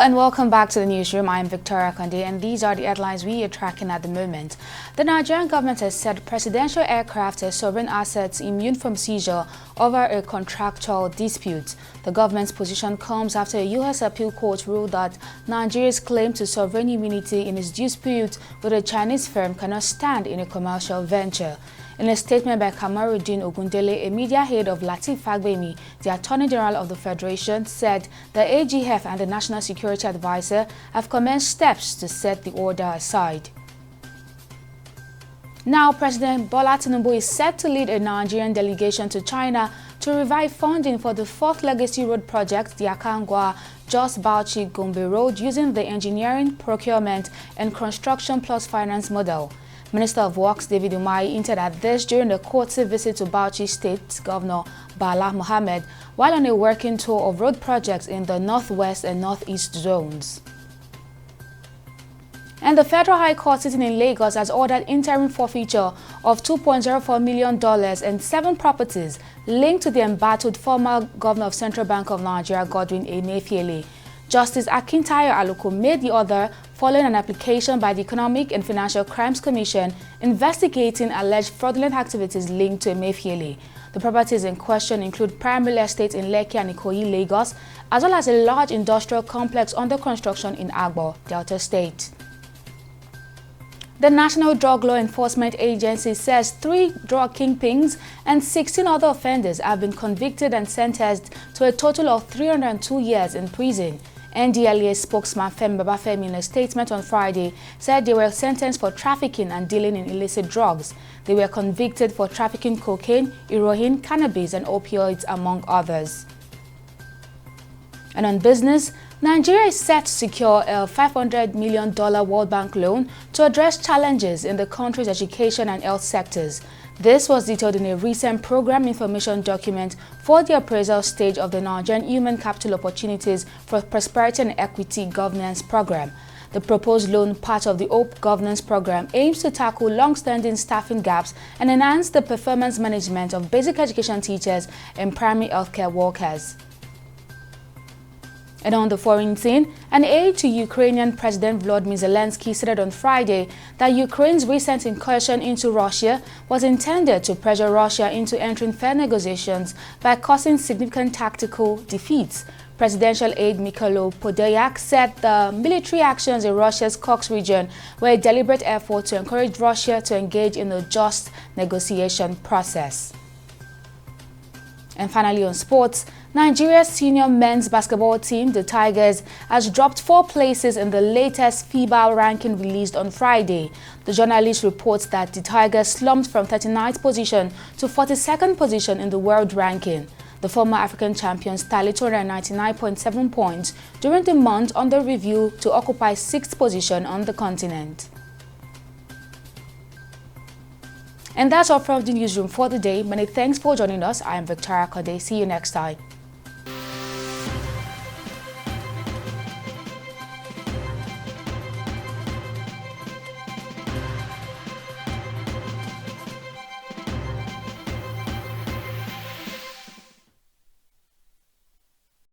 and welcome back to the newsroom. I am Victoria Konde, and these are the headlines we are tracking at the moment. The Nigerian government has said presidential aircraft as sovereign assets immune from seizure over a contractual dispute. The government's position comes after a U.S. appeal court ruled that Nigeria's claim to sovereign immunity in its dispute with a Chinese firm cannot stand in a commercial venture. In a statement by Kamaruddin Ogundele, a media head of Lateef Fagbemi, the Attorney General of the Federation, said the AGF and the National Security Advisor have commenced steps to set the order aside. Now, President Bola Tinubu is set to lead a Nigerian delegation to China to revive funding for the fourth legacy road project, the Akangwa-Jos Bauchi-Gombe Road, using the engineering, procurement, and construction plus finance model. Minister of Works David Umahi hinted at this during the courtesy visit to Bauchi State Governor Bala Mohammed while on a working tour of road projects in the northwest and northeast zones. And the Federal High Court sitting in Lagos has ordered interim forfeiture of $2.04 million and 7 properties linked to the embattled former Governor of Central Bank of Nigeria, Godwin Emefiele. Justice Akintayo Aluko made the order following an application by the Economic and Financial Crimes Commission investigating alleged fraudulent activities linked to Emefiele. The properties in question include primary estates in Lekki and Ikoyi, Lagos, as well as a large industrial complex under construction in Agbo, Delta State. The National Drug Law Enforcement Agency says 3 drug kingpins and 16 other offenders have been convicted and sentenced to a total of 302 years in prison. NDLEA spokesman Femi Babafemi, in a statement on Friday, said they were sentenced for trafficking and dealing in illicit drugs. They were convicted for trafficking cocaine, heroin, cannabis, and opioids, among others. And on business, Nigeria is set to secure a $500 million World Bank loan to address challenges in the country's education and health sectors. This was detailed in a recent program information document for the appraisal stage of the Nigerian Human Capital Opportunities for Prosperity and Equity Governance Program. The proposed loan, part of the HOPE governance program, aims to tackle long-standing staffing gaps and enhance the performance management of basic education teachers and primary healthcare workers. And on the foreign scene, an aide to Ukrainian President Volodymyr Zelensky said on Friday that Ukraine's recent incursion into Russia was intended to pressure Russia into entering fair negotiations by causing significant tactical defeats. Presidential aide Mykhailo Podolyak said the military actions in Russia's Kursk region were a deliberate effort to encourage Russia to engage in a just negotiation process. And finally, on sports, Nigeria's senior men's basketball team, the Tigers, has dropped 4 places in the latest FIBA ranking released on Friday. The journalist reports that the Tigers slumped from 39th position to 42nd position in the world ranking. The former African champions tallied 299.7 points during the month under review to occupy 6th position on the continent. And that's all from the newsroom for the day. Many thanks for joining us. I am Victoria Konde. See you next time.